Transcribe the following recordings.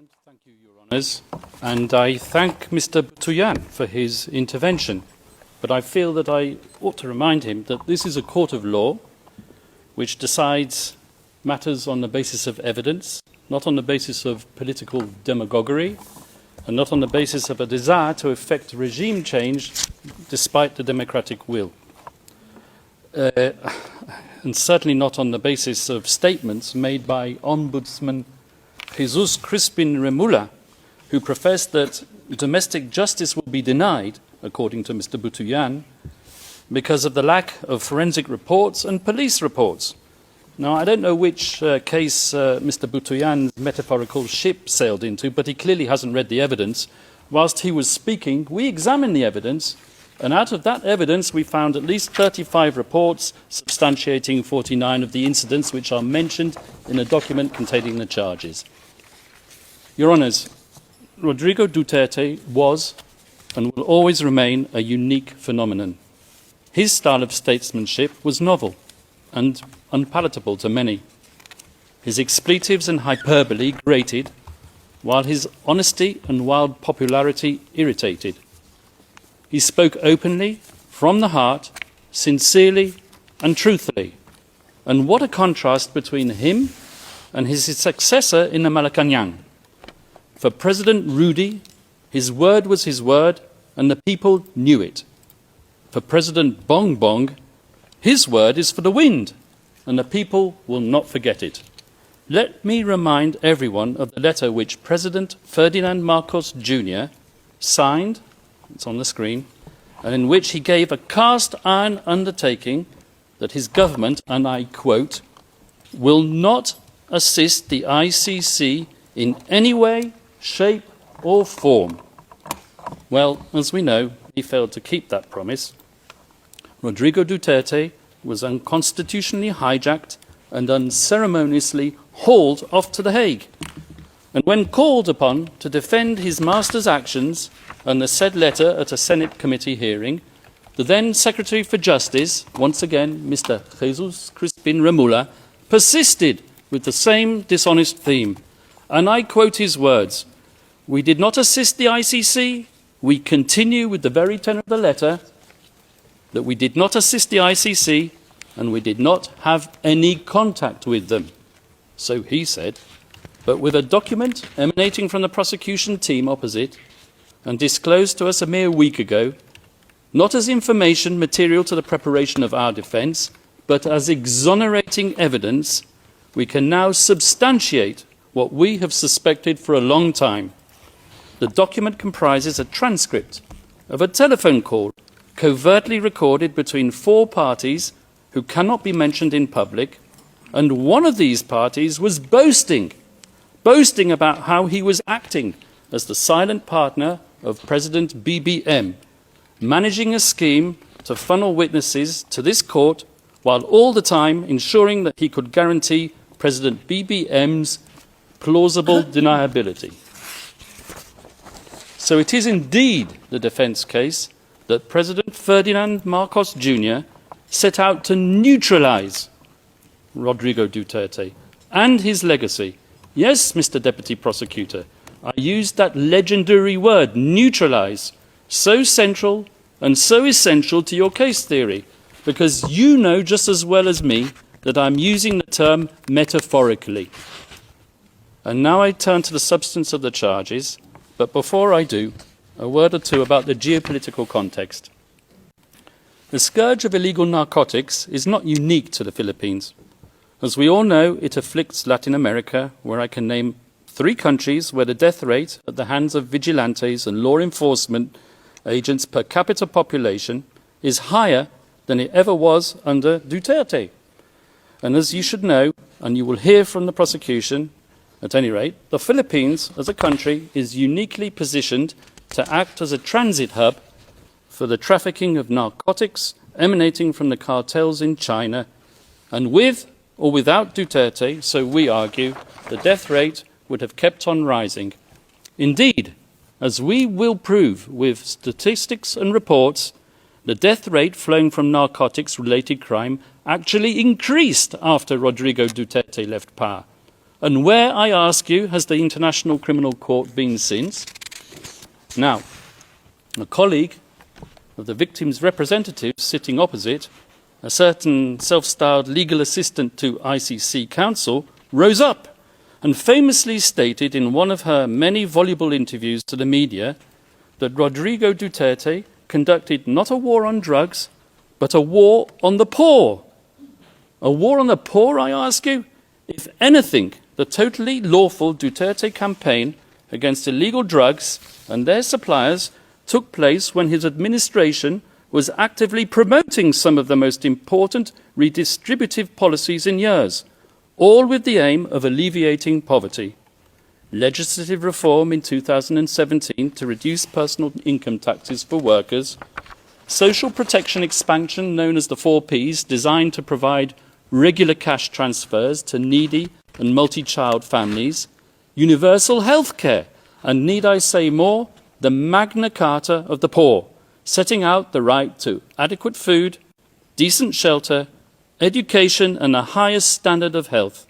President. Thank you, Your Honours. And I thank Mr. Boutoyan for his intervention. But I feel that I ought to remind him that this is a court of law which decides matters on the basis of evidence, not on the basis of political demagoguery, and not on the basis of a desire to effect regime change despite the democratic will. And certainly not on the basis of statements made by Ombudsman Jesus Crispin Remula, who professed that domestic justice will be denied, according to Mr. Boutoyan, because of the lack of forensic reports and police reports. Now, I don't know which case Mr. Boutoyan's metaphorical ship sailed into, but he clearly hasn't read the evidence. Whilst he was speaking, we examined the evidence, and out of that evidence we found at least 35 reports substantiating 49 of the incidents which are mentioned in the document containing the charges. Your Honours, Rodrigo Duterte was and will always remain a unique phenomenon. His style of statesmanship was novel and unpalatable to many. His expletives and hyperbole grated, while his honesty and wild popularity irritated. He spoke openly, from the heart, sincerely and truthfully. And what a contrast between him and his successor in the Malacanang. For President Rudy, his word was his word, and the people knew it. For President Bong Bong, his word is for the wind, and the people will not forget it. Let me remind everyone of the letter which President Ferdinand Marcos Jr. signed, it's on the screen, and in which he gave a cast-iron undertaking that his government, and I quote, will not assist the ICC in any way, shape or form. Well, as we know, he failed to keep that promise. Rodrigo Duterte was unconstitutionally hijacked and unceremoniously hauled off to The Hague. And when called upon to defend his master's actions and the said letter at a Senate committee hearing, the then Secretary for Justice, once again Mr. Jesus Crispin Remula, persisted with the same dishonest theme. And I quote his words, "We did not assist the ICC. We continue with the very tenor of the letter that we did not assist the ICC and we did not have any contact with them." So he said, but with a document emanating from the prosecution team opposite and disclosed to us a mere week ago, not as information material to the preparation of our defence, but as exonerating evidence, we can now substantiate what we have suspected for a long time. The document comprises a transcript of a telephone call covertly recorded between 4 parties who cannot be mentioned in public, and one of these parties was boasting about how he was acting as the silent partner of President BBM, managing a scheme to funnel witnesses to this court while all the time ensuring that he could guarantee President BBM's plausible deniability. So it is indeed the defence case that President Ferdinand Marcos Jr. set out to neutralise Rodrigo Duterte and his legacy. Yes, Mr. Deputy Prosecutor, I used that legendary word, neutralise, so central and so essential to your case theory, because you know just as well as me that I'm using the term metaphorically. And now I turn to the substance of the charges, but before I do, a word or two about the geopolitical context. The scourge of illegal narcotics is not unique to the Philippines. As we all know, it afflicts Latin America, where I can name 3 countries where the death rate at the hands of vigilantes and law enforcement agents per capita population is higher than it ever was under Duterte. And as you should know, and you will hear from the prosecution, at any rate, the Philippines as a country is uniquely positioned to act as a transit hub for the trafficking of narcotics emanating from the cartels in China. And with or without Duterte, so we argue, the death rate would have kept on rising. Indeed, as we will prove with statistics and reports, the death rate flowing from narcotics-related crime actually increased after Rodrigo Duterte left power. And where, I ask you, has the International Criminal Court been since? Now, a colleague of the victim's representative sitting opposite, a certain self-styled legal assistant to ICC counsel, rose up and famously stated in one of her many voluble interviews to the media that Rodrigo Duterte conducted not a war on drugs, but a war on the poor. A war on the poor, I ask you? If anything, the totally lawful Duterte campaign against illegal drugs and their suppliers took place when his administration was actively promoting some of the most important redistributive policies in years, all with the aim of alleviating poverty. Legislative reform in 2017 to reduce personal income taxes for workers, social protection expansion known as the 4Ps, designed to provide regular cash transfers to needy and multi-child families, universal health care, and need I say more, the Magna Carta of the poor, setting out the right to adequate food, decent shelter, education and the highest standard of health.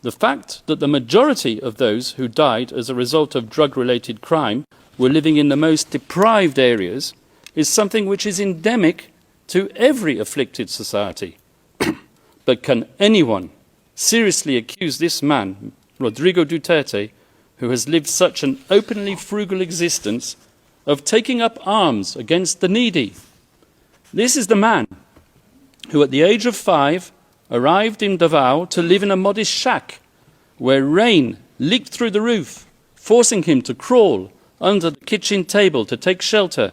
The fact that the majority of those who died as a result of drug-related crime were living in the most deprived areas is something which is endemic to every afflicted society. But can anyone seriously accuse this man, Rodrigo Duterte, who has lived such an openly frugal existence, of taking up arms against the needy? This is the man who at the age of 5 arrived in Davao to live in a modest shack where rain leaked through the roof, forcing him to crawl under the kitchen table to take shelter.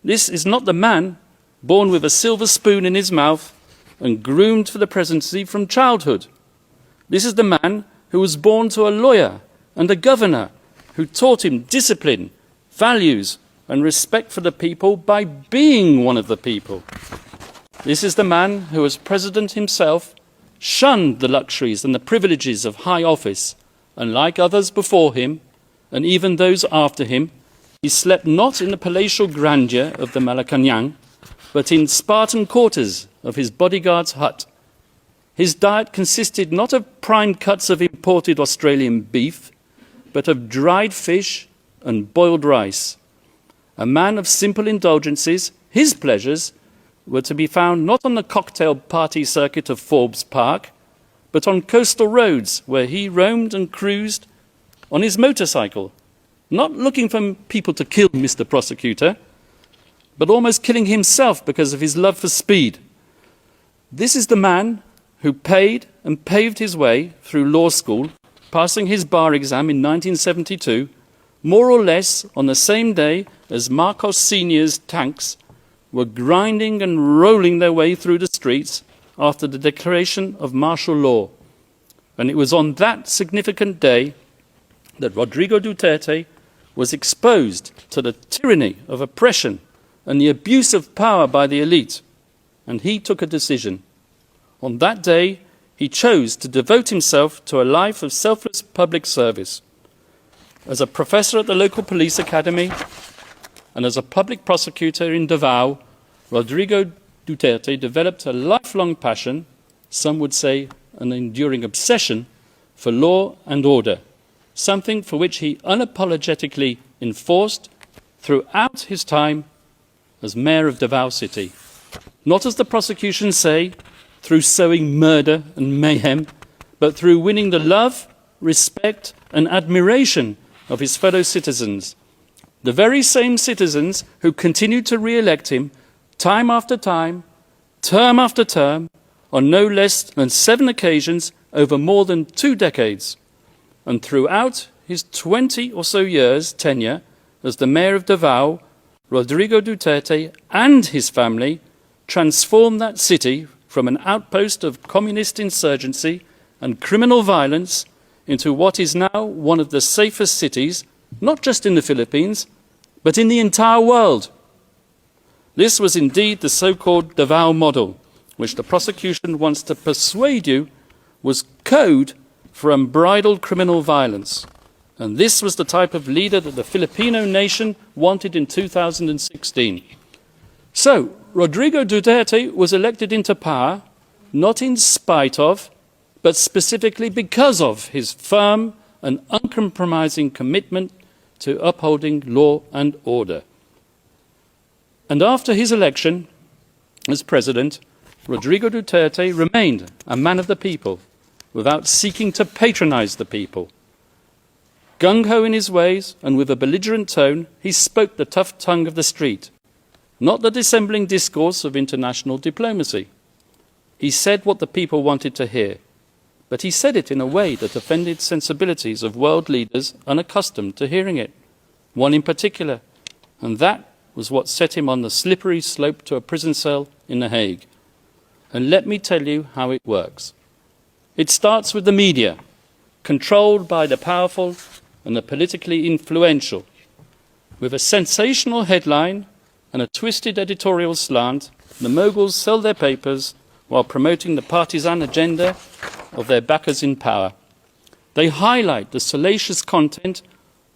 This is not the man born with a silver spoon in his mouth and groomed for the presidency from childhood. This is the man who was born to a lawyer and a governor who taught him discipline, values and respect for the people by being one of the people. This is the man who, as president himself, shunned the luxuries and the privileges of high office, and like others before him, and even those after him, he slept not in the palatial grandeur of the Malacanang, but in Spartan quarters of his bodyguard's hut. His diet consisted not of prime cuts of imported Australian beef, but of dried fish and boiled rice. A man of simple indulgences, his pleasures were to be found not on the cocktail party circuit of Forbes Park, but on coastal roads where he roamed and cruised on his motorcycle, not looking for people to kill Mr. Prosecutor, but almost killing himself because of his love for speed. This is the man who paid and paved his way through law school, passing his bar exam in 1972, more or less on the same day as Marcos Sr.'s tanks were grinding and rolling their way through the streets after the declaration of martial law. And it was on that significant day that Rodrigo Duterte was exposed to the tyranny of oppression and the abuse of power by the elite. And he took a decision. On that day, he chose to devote himself to a life of selfless public service. As a professor at the local police academy and as a public prosecutor in Davao, Rodrigo Duterte developed a lifelong passion, some would say an enduring obsession, for law and order, something for which he unapologetically enforced throughout his time as mayor of Davao City. Not, as the prosecution say, through sowing murder and mayhem, but through winning the love, respect and admiration of his fellow citizens, the very same citizens who continued to re-elect him time after time, term after term, on no less than 7 occasions over more than 2 decades. And throughout his 20 or so years tenure as the mayor of Davao, Rodrigo Duterte and his family transformed that city from an outpost of communist insurgency and criminal violence into what is now one of the safest cities, not just in the Philippines, but in the entire world. This was indeed the so-called Davao model, which the prosecution wants to persuade you was code for unbridled criminal violence. And this was the type of leader that the Filipino nation wanted in 2016. So, Rodrigo Duterte was elected into power, not in spite of, but specifically because of his firm and uncompromising commitment to upholding law and order. And after his election as president, Rodrigo Duterte remained a man of the people, without seeking to patronize the people. Gung-ho in his ways and with a belligerent tone, he spoke the tough tongue of the street, not the dissembling discourse of international diplomacy. He said what the people wanted to hear, but he said it in a way that offended sensibilities of world leaders unaccustomed to hearing it, one in particular, and that was what set him on the slippery slope to a prison cell in The Hague. And let me tell you how it works. It starts with the media, controlled by the powerful and the politically influential. With a sensational headline and a twisted editorial slant, the moguls sell their papers while promoting the partisan agenda of their backers in power. They highlight the salacious content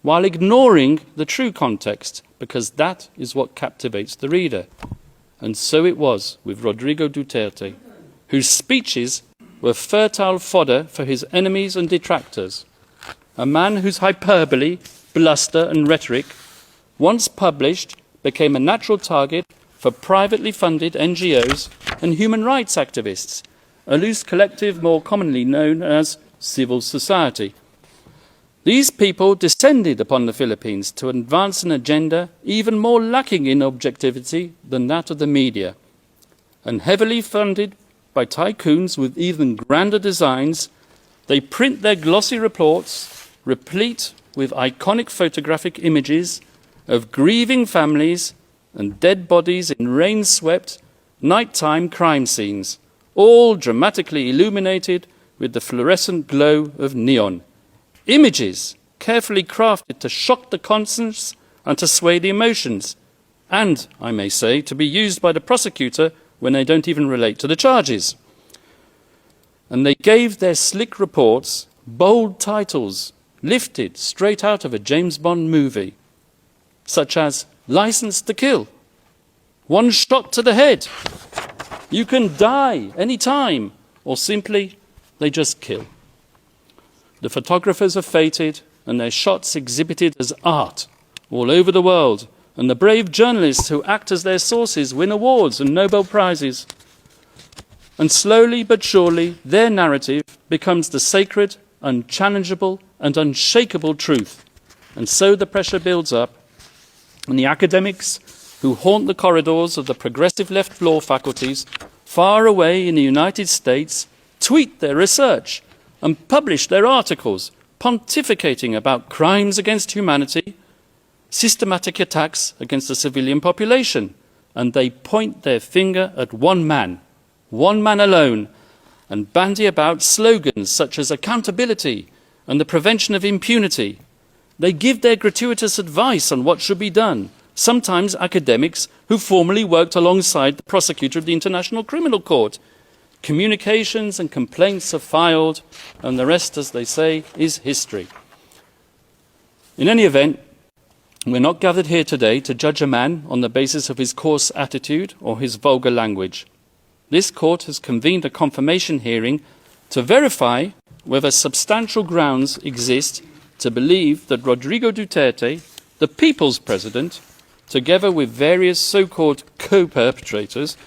while ignoring the true context, because that is what captivates the reader. And so it was with Rodrigo Duterte, whose speeches were fertile fodder for his enemies and detractors. A man whose hyperbole, bluster and rhetoric, once published, became a natural target for privately funded NGOs and human rights activists, a loose collective more commonly known as civil society. These people descended upon the Philippines to advance an agenda even more lacking in objectivity than that of the media, and heavily funded by tycoons with even grander designs, they print their glossy reports, replete with iconic photographic images of grieving families and dead bodies in rain-swept, nighttime crime scenes, all dramatically illuminated with the fluorescent glow of neon. Images carefully crafted to shock the conscience and to sway the emotions, and, I may say, to be used by the prosecutor when they don't even relate to the charges. And they gave their slick reports bold titles lifted straight out of a James Bond movie, such as License to Kill, One Shot to the Head, You Can Die Any Time, or simply, They Just Kill. The photographers are feted and their shots exhibited as art all over the world, and the brave journalists who act as their sources win awards and Nobel Prizes. And slowly but surely, their narrative becomes the sacred, unchallengeable and unshakable truth. And so the pressure builds up, and the academics who haunt the corridors of the progressive left law faculties far away in the United States tweet their research and publish their articles pontificating about crimes against humanity, systematic attacks against the civilian population, and they point their finger at one man alone, and bandy about slogans such as accountability and the prevention of impunity. They give their gratuitous advice on what should be done, sometimes academics who formerly worked alongside the prosecutor of the International Criminal Court. Communications and complaints are filed, and the rest, as they say, is history. In any event, we're not gathered here today to judge a man on the basis of his coarse attitude or his vulgar language. This court has convened a confirmation hearing to verify whether substantial grounds exist to believe that Rodrigo Duterte, the people's president, together with various so-called co-perpetrators,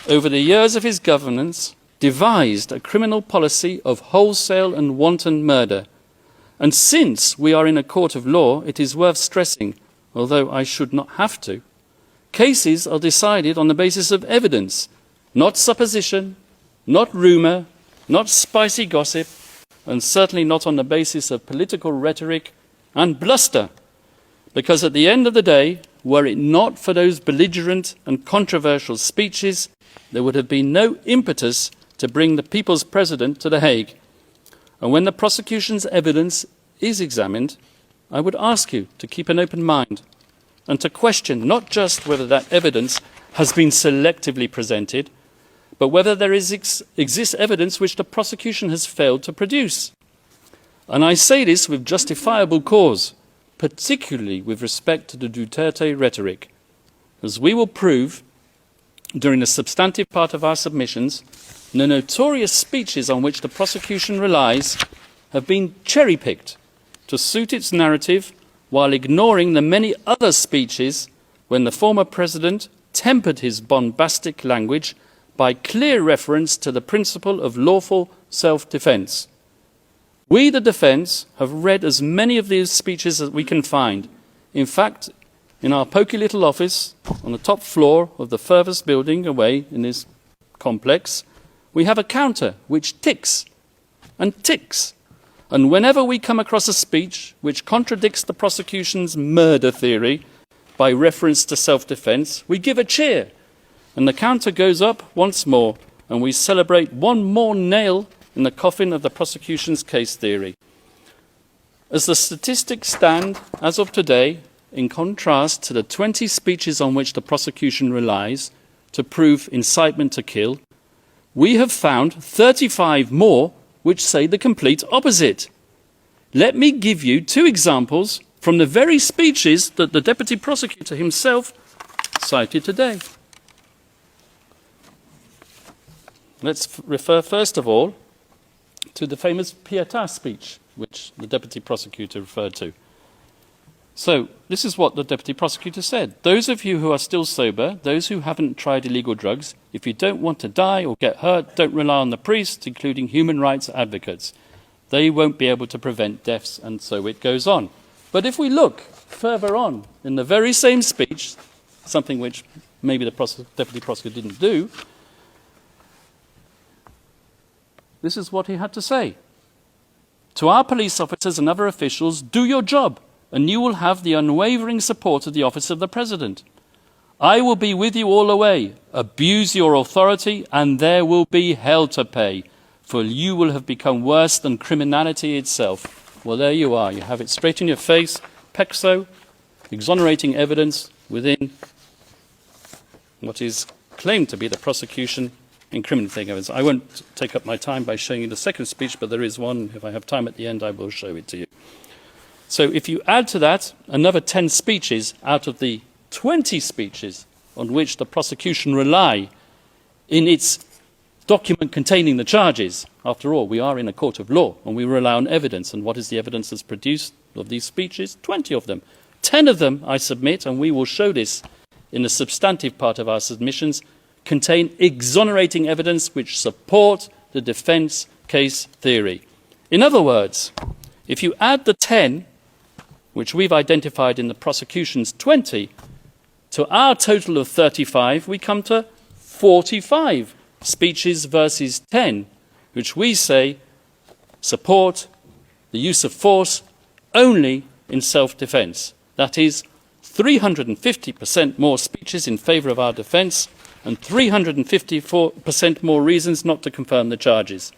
over the years of his governance, devised a criminal policy of wholesale and wanton murder. And since we are in a court of law, it is worth stressing, although I should not have to, cases are decided on the basis of evidence, not supposition, not rumour, not spicy gossip, and certainly not on the basis of political rhetoric and bluster. Because at the end of the day, were it not for those belligerent and controversial speeches, there would have been no impetus to bring the people's president to The Hague. And when the prosecution's evidence is examined, I would ask you to keep an open mind and to question not just whether that evidence has been selectively presented, but whether there exists evidence which the prosecution has failed to produce. And I say this with justifiable cause, particularly with respect to the Duterte rhetoric, as we will prove during the substantive part of our submissions, the notorious speeches on which the prosecution relies have been cherry-picked to suit its narrative, while ignoring the many other speeches when the former president tempered his bombastic language by clear reference to the principle of lawful self-defence. We, the defence, have read as many of these speeches as we can find. In fact, in our poky little office on the top floor of the furthest building away in this complex, we have a counter which ticks and ticks. And whenever we come across a speech which contradicts the prosecution's murder theory by reference to self-defence, we give a cheer, and the counter goes up once more, and we celebrate one more nail in the coffin of the prosecution's case theory. As the statistics stand as of today, in contrast to the 20 speeches on which the prosecution relies to prove incitement to kill, we have found 35 more which say the complete opposite. Let me give you 2 examples from the very speeches that the Deputy Prosecutor himself cited today. Let's refer first of all to the famous Pietà speech, which the Deputy Prosecutor referred to. So, this is what the Deputy Prosecutor said. Those of you who are still sober, those who haven't tried illegal drugs, if you don't want to die or get hurt, don't rely on the priests, including human rights advocates. They won't be able to prevent deaths, and so it goes on. But if we look further on in the very same speech, something which maybe the Deputy Prosecutor didn't do, this is what he had to say. To our police officers and other officials, do your job, and you will have the unwavering support of the Office of the President. I will be with you all the way. Abuse your authority, and there will be hell to pay, for you will have become worse than criminality itself. Well, there you are. You have it straight in your face. Pexo, exonerating evidence within what is claimed to be the prosecution incriminating evidence. I won't take up my time by showing you the second speech, but there is one. If I have time at the end, I will show it to you. So if you add to that another 10 speeches out of the 20 speeches on which the prosecution rely in its document containing the charges, after all, we are in a court of law and we rely on evidence. And what is the evidence that's produced of these speeches? 20 of them. 10 of them, I submit, and we will show this in the substantive part of our submissions, contain exonerating evidence which support the defence case theory. In other words, if you add the 10 which we've identified in the prosecution's 20, to our total of 35, we come to 45 speeches versus 10, which we say support the use of force only in self-defence. That is 350% more speeches in favour of our defence and 354% more reasons not to confirm the charges.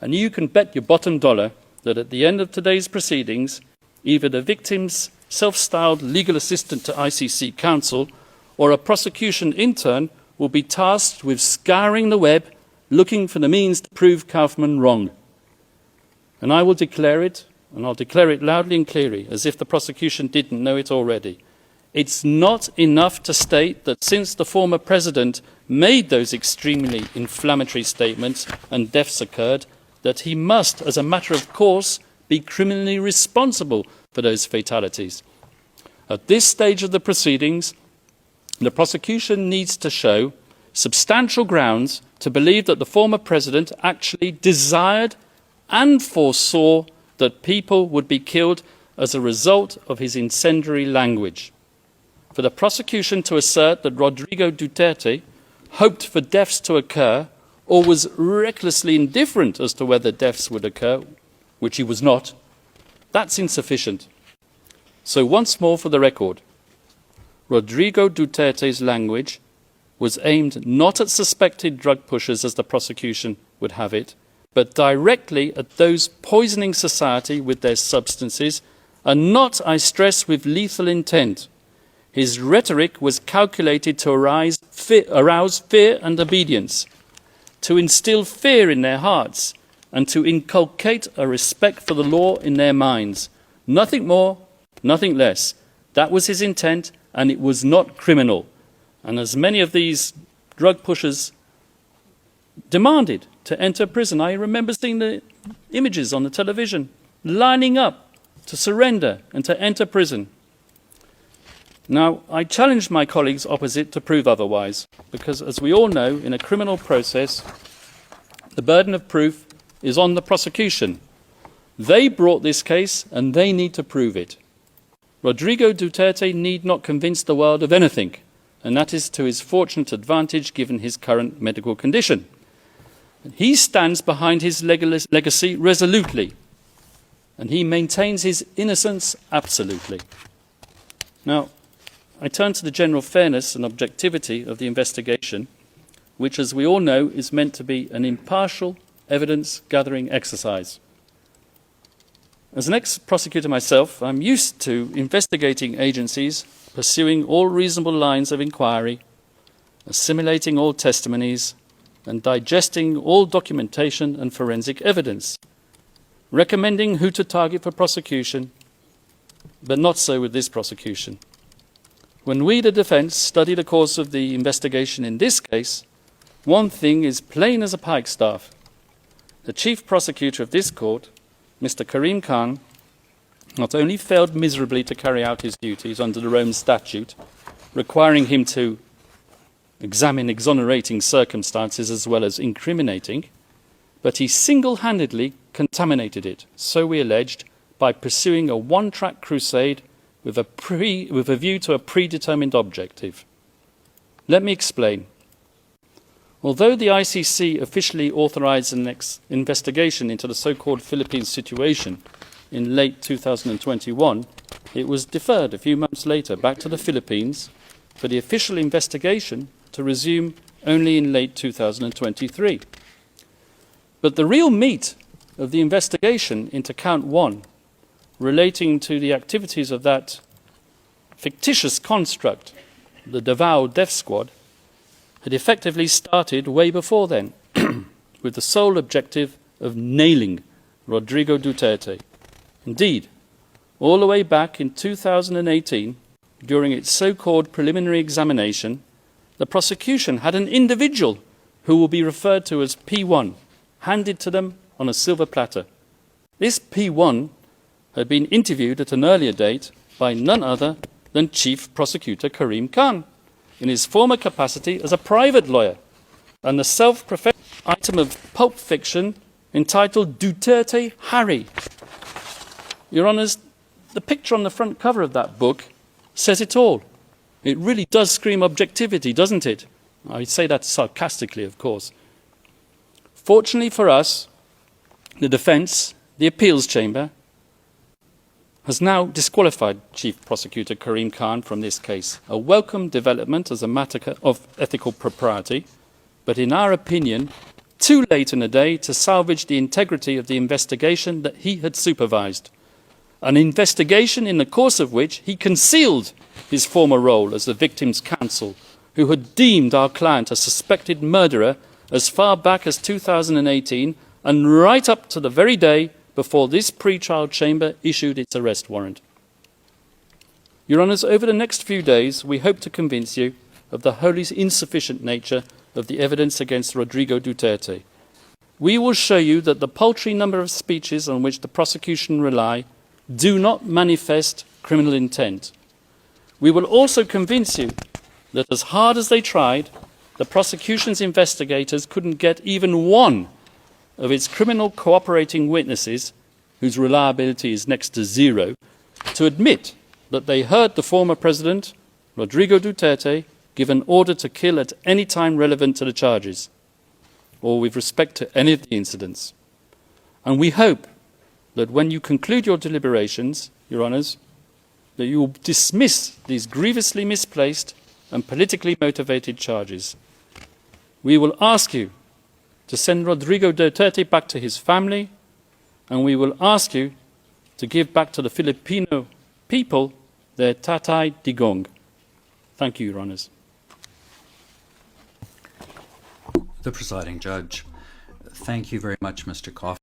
And you can bet your bottom dollar that at the end of today's proceedings, either the victim's self-styled legal assistant to ICC counsel or a prosecution intern will be tasked with scouring the web, looking for the means to prove Kaufman wrong. And I will declare it, and I'll declare it loudly and clearly, as if the prosecution didn't know it already. It's not enough to state that since the former president made those extremely inflammatory statements and deaths occurred, that he must, as a matter of course, be criminally responsible for those fatalities. At this stage of the proceedings, the prosecution needs to show substantial grounds to believe that the former president actually desired and foresaw that people would be killed as a result of his incendiary language. For the prosecution to assert that Rodrigo Duterte hoped for deaths to occur or was recklessly indifferent as to whether deaths would occur, which he was not, that's insufficient. So once more for the record, Rodrigo Duterte's language was aimed not at suspected drug pushers as the prosecution would have it, but directly at those poisoning society with their substances, and not, I stress, with lethal intent. His rhetoric was calculated to arouse fear and obedience, to instill fear in their hearts, and to inculcate a respect for the law in their minds. Nothing more, nothing less. That was his intent, and it was not criminal. And as many of these drug pushers demanded to enter prison. I remember seeing the images on the television, lining up to surrender and to enter prison. Now, I challenge my colleagues opposite to prove otherwise, because as we all know, in a criminal process, the burden of proof is on the prosecution. They brought this case and they need to prove it. Rodrigo Duterte need not convince the world of anything, and that is to his fortunate advantage given his current medical condition. He stands behind his legacy resolutely, and he maintains his innocence absolutely. Now, I turn to the general fairness and objectivity of the investigation, which, as we all know, is meant to be an impartial evidence-gathering exercise. As an ex-prosecutor myself, I'm used to investigating agencies pursuing all reasonable lines of inquiry, assimilating all testimonies, and digesting all documentation and forensic evidence, recommending who to target for prosecution, but not so with this prosecution. When we, the defence, study the course of the investigation in this case, one thing is plain as a pikestaff. The chief prosecutor of this court, Mr. Karim Khan, not only failed miserably to carry out his duties under the Rome Statute, requiring him to examine exonerating circumstances as well as incriminating, but he single-handedly contaminated it, so we alleged, by pursuing a one-track crusade with a view to a predetermined objective. Let me explain. Although the ICC officially authorized an investigation into the so-called Philippines situation in late 2021, it was deferred a few months later back to the Philippines for the official investigation to resume only in late 2023. But the real meat of the investigation into Count 1, relating to the activities of that fictitious construct, the Davao Death Squad, had effectively started way before then, with the sole objective of nailing Rodrigo Duterte. Indeed, all the way back in 2018, during its so-called preliminary examination, the prosecution had an individual who will be referred to as P1, handed to them on a silver platter. This P1 had been interviewed at an earlier date by none other than Chief Prosecutor Karim Khan, in his former capacity as a private lawyer, and the self-professed item of pulp fiction entitled Duterte Harry. Your Honours, the picture on the front cover of that book says it all. It really does scream objectivity, doesn't it? I say that sarcastically, of course. Fortunately for us, the defence, the appeals chamber, has now disqualified Chief Prosecutor Karim Khan from this case, a welcome development as a matter of ethical propriety, but in our opinion, too late in the day to salvage the integrity of the investigation that he had supervised. An investigation in the course of which he concealed his former role as the victim's counsel, who had deemed our client a suspected murderer as far back as 2018 and right up to the very day before this pre-trial chamber issued its arrest warrant. Your Honours, over the next few days, we hope to convince you of the wholly insufficient nature of the evidence against Rodrigo Duterte. We will show you that the paltry number of speeches on which the prosecution rely do not manifest criminal intent. We will also convince you that as hard as they tried, the prosecution's investigators couldn't get even one of its criminal cooperating witnesses, whose reliability is next to zero, to admit that they heard the former president, Rodrigo Duterte, give an order to kill at any time relevant to the charges, or with respect to any of the incidents. And we hope that when you conclude your deliberations, Your Honours, that you will dismiss these grievously misplaced and politically motivated charges. We will ask you to send Rodrigo Duterte back to his family, and we will ask you to give back to the Filipino people their tatay digong. Thank you, Your Honours. The presiding judge. Thank you very much, Mr. Kaufman.